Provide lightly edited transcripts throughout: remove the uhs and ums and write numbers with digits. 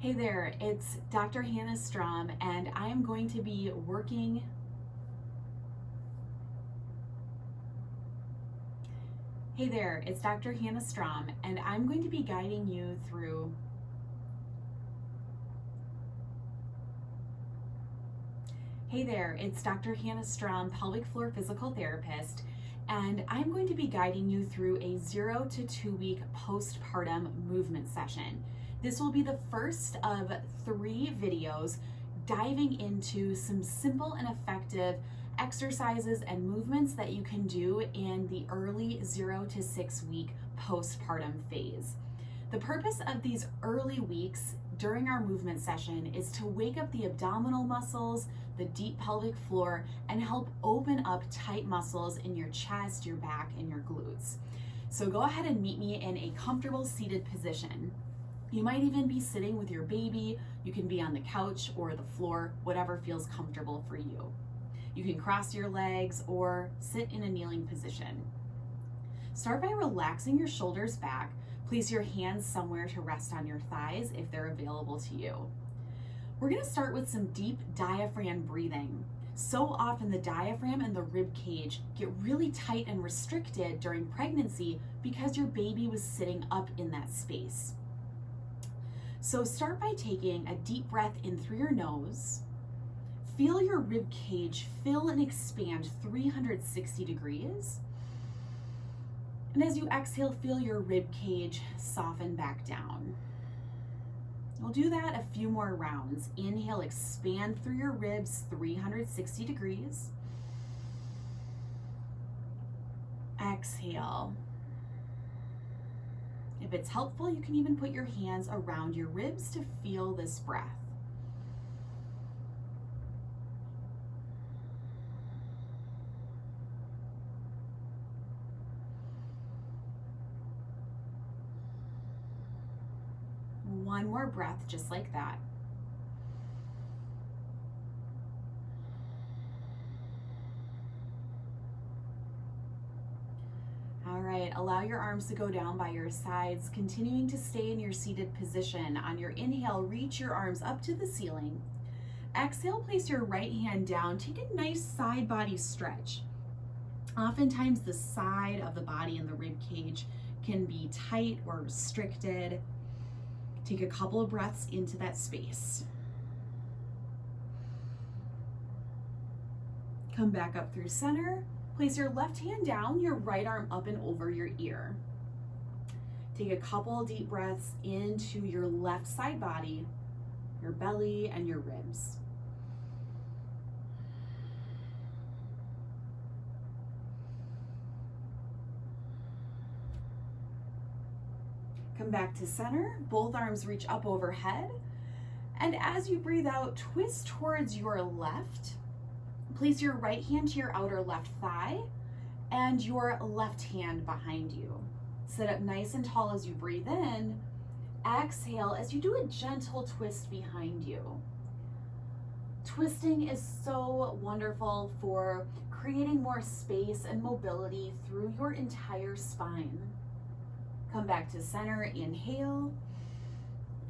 Hey there, it's Dr. Hannah Strom, and I am going to be working. Hey there, it's Dr. Hannah Strom, and I'm going to be guiding you through. Hey there, it's Dr. Hannah Strom, pelvic floor physical therapist, and I'm going to be guiding you through a 0 to 2 week postpartum movement session. This will be the first of 3 videos diving into some simple and effective exercises and movements that you can do in the early 0 to 6 week postpartum phase. The purpose of these early weeks during our movement session is to wake up the abdominal muscles, the deep pelvic floor, and help open up tight muscles in your chest, your back, and your glutes. So go ahead and meet me in a comfortable seated position. You might even be sitting with your baby. You can be on the couch or the floor, whatever feels comfortable for you. You can cross your legs or sit in a kneeling position. Start by relaxing your shoulders back. Place your hands somewhere to rest on your thighs if they're available to you. We're going to start with some deep diaphragm breathing. So often the diaphragm and the rib cage get really tight and restricted during pregnancy because your baby was sitting up in that space. So start by taking a deep breath in through your nose. Feel your rib cage fill and expand 360 degrees. And as you exhale, feel your rib cage soften back down. We'll do that a few more rounds. Inhale, expand through your ribs 360 degrees. Exhale. If it's helpful, you can even put your hands around your ribs to feel this breath. One more breath, just like that. All right, allow your arms to go down by your sides, continuing to stay in your seated position. On your inhale, reach your arms up to the ceiling. Exhale, place your right hand down. Take a nice side body stretch. Oftentimes the side of the body and the rib cage can be tight or restricted. Take a couple of breaths into that space. Come back up through center. Place your left hand down, your right arm up and over your ear. Take a couple deep breaths into your left side body, your belly, and your ribs. Come back to center, both arms reach up overhead. And as you breathe out, twist towards your left. Place your right hand to your outer left thigh and your left hand behind you. Sit up nice and tall as you breathe in. Exhale as you do a gentle twist behind you. Twisting is so wonderful for creating more space and mobility through your entire spine. Come back to center, inhale.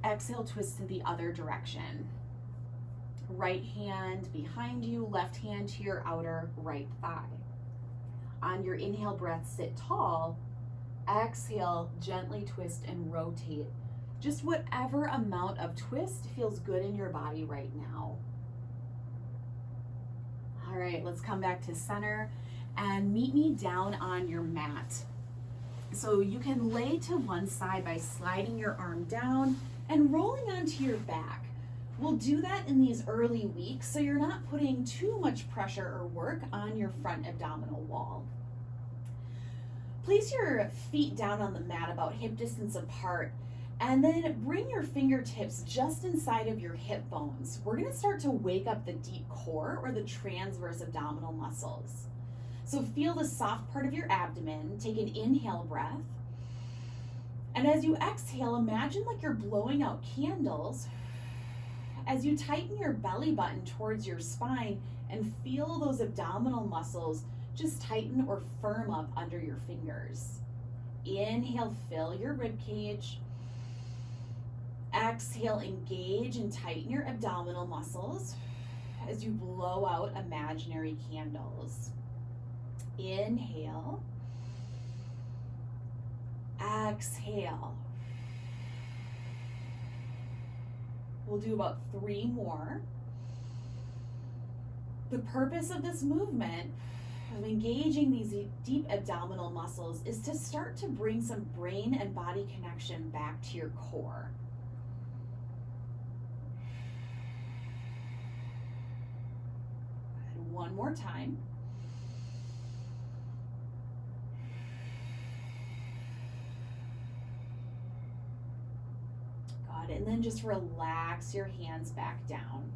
Exhale, twist to the other direction. Right hand behind you, left hand to your outer right thigh. On your inhale breath, sit tall. Exhale, gently twist and rotate. Just whatever amount of twist feels good in your body right now. All right, let's come back to center and meet me down on your mat. So you can lay to one side by sliding your arm down and rolling onto your back. We'll do that in these early weeks so you're not putting too much pressure or work on your front abdominal wall. Place your feet down on the mat about hip distance apart and then bring your fingertips just inside of your hip bones. We're going to start to wake up the deep core or the transverse abdominal muscles. So feel the soft part of your abdomen. Take an inhale breath. And as you exhale, imagine like you're blowing out candles as you tighten your belly button towards your spine and feel those abdominal muscles just tighten or firm up under your fingers. Inhale, fill your rib cage. Exhale, engage and tighten your abdominal muscles as you blow out imaginary candles. Inhale. Exhale. We'll do about 3 more. The purpose of this movement of engaging these deep abdominal muscles is to start to bring some brain and body connection back to your core. And one more time. Good, and then just relax your hands back down.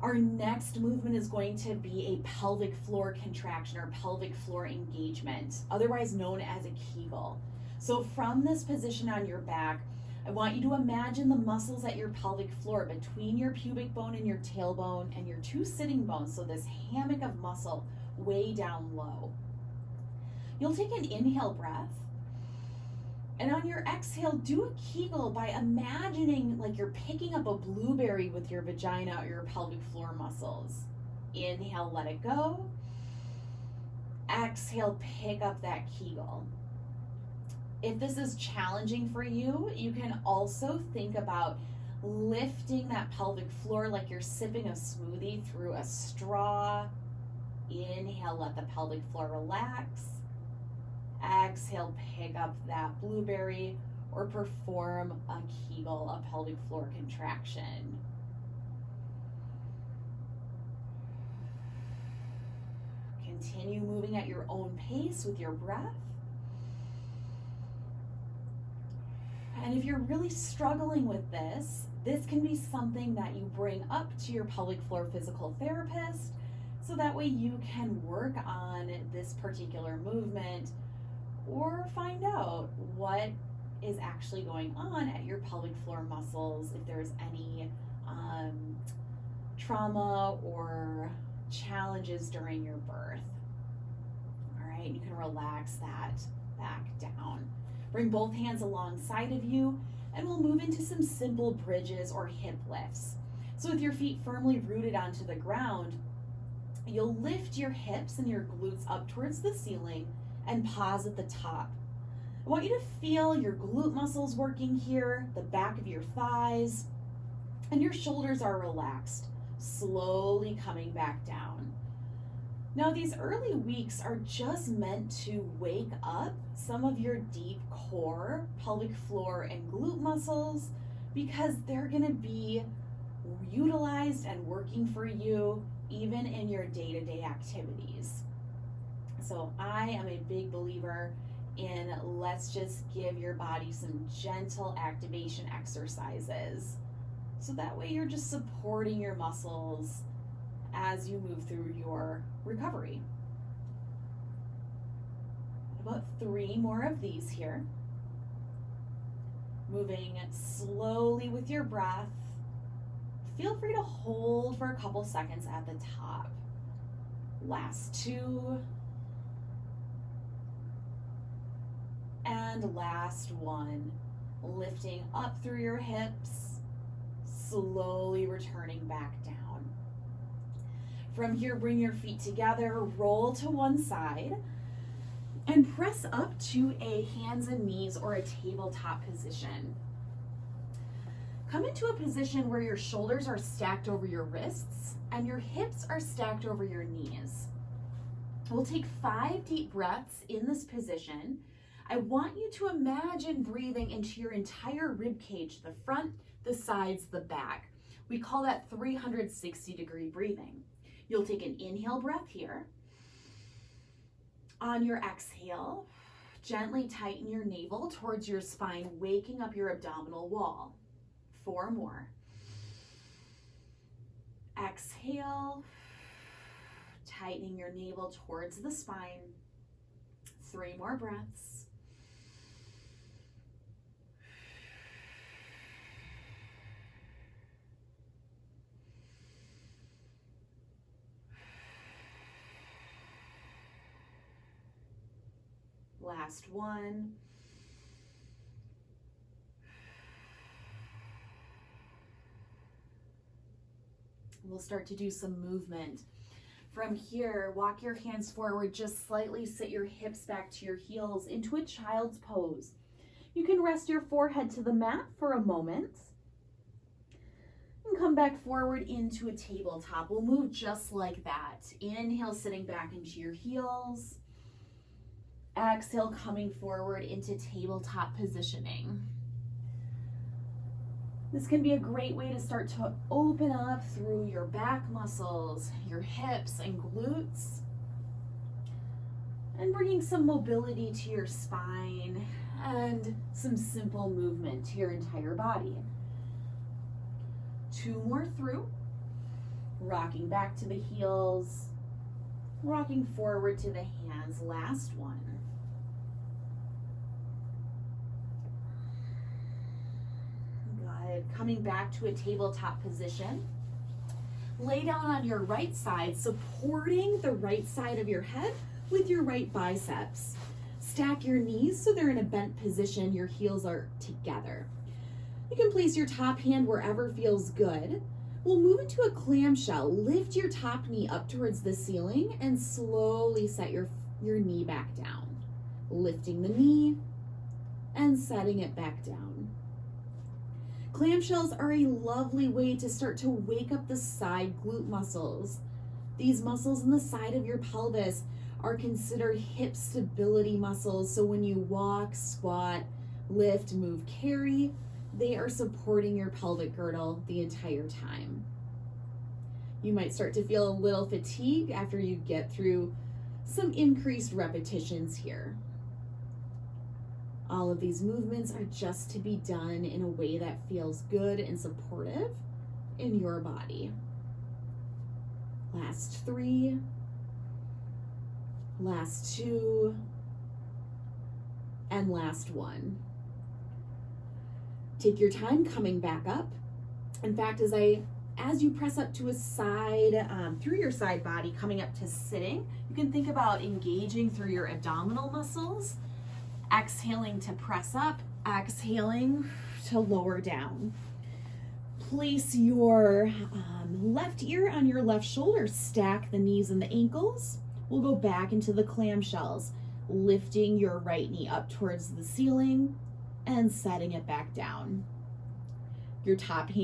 Our next movement is going to be a pelvic floor contraction or pelvic floor engagement, otherwise known as a Kegel. So from this position on your back, I want you to imagine the muscles at your pelvic floor between your pubic bone and your tailbone and your 2 sitting bones, so this hammock of muscle way down low. You'll take an inhale breath, and on your exhale, do a Kegel by imagining like you're picking up a blueberry with your vagina or your pelvic floor muscles. Inhale, let it go. Exhale, pick up that Kegel. If this is challenging for you, you can also think about lifting that pelvic floor like you're sipping a smoothie through a straw. Inhale, let the pelvic floor relax. Exhale, pick up that blueberry or perform a Kegel, a pelvic floor contraction. Continue moving at your own pace with your breath. And if you're really struggling with this can be something that you bring up to your pelvic floor physical therapist, so that way you can work on this particular movement or find out what is actually going on at your pelvic floor muscles, if there's any trauma or challenges during your birth. All right, you can relax that back down. Bring both hands alongside of you, and we'll move into some simple bridges or hip lifts. So with your feet firmly rooted onto the ground, you'll lift your hips and your glutes up towards the ceiling and pause at the top. I want you to feel your glute muscles working here, the back of your thighs, and your shoulders are relaxed, slowly coming back down. Now, these early weeks are just meant to wake up some of your deep core, pelvic floor, and glute muscles, because they're gonna be utilized and working for you even in your day-to-day activities. So I am a big believer in let's just give your body some gentle activation exercises. So that way you're just supporting your muscles as you move through your recovery. About 3 more of these here. Moving slowly with your breath. Feel free to hold for a couple seconds at the top. Last 2. And last 1. Lifting up through your hips, slowly returning back down. From here, bring your feet together, roll to one side, and press up to a hands and knees or a tabletop position. Come into a position where your shoulders are stacked over your wrists and your hips are stacked over your knees. We'll take 5 deep breaths in this position. I want you to imagine breathing into your entire rib cage, the front, the sides, the back. We call that 360-degree breathing. You'll take an inhale breath here. On your exhale, gently tighten your navel towards your spine, waking up your abdominal wall. 4 more. Exhale, tightening your navel towards the spine. 3 more breaths. Last 1. We'll start to do some movement. From here, walk your hands forward, just slightly sit your hips back to your heels into a child's pose. You can rest your forehead to the mat for a moment. And come back forward into a tabletop. We'll move just like that. Inhale, sitting back into your heels. Exhale, coming forward into tabletop positioning. This can be a great way to start to open up through your back muscles, your hips and glutes, and bringing some mobility to your spine and some simple movement to your entire body. 2 more through, rocking back to the heels, rocking forward to the hands, last one. Good, coming back to a tabletop position. Lay down on your right side, supporting the right side of your head with your right biceps. Stack your knees so they're in a bent position, your heels are together. You can place your top hand wherever feels good. We'll move into a clamshell. Lift your top knee up towards the ceiling and slowly set your knee back down. Lifting the knee and setting it back down. Clamshells are a lovely way to start to wake up the side glute muscles. These muscles in the side of your pelvis are considered hip stability muscles. So when you walk, squat, lift, move, carry, they are supporting your pelvic girdle the entire time. You might start to feel a little fatigue after you get through some increased repetitions here. All of these movements are just to be done in a way that feels good and supportive in your body. Last 3, last 2, and last 1. Take your time coming back up. In fact, as you press up to a side, through your side body, coming up to sitting, you can think about engaging through your abdominal muscles, exhaling to press up, exhaling to lower down. Place your left ear on your left shoulder, stack the knees and the ankles. We'll go back into the clamshells, lifting your right knee up towards the ceiling and setting it back down. Your top hand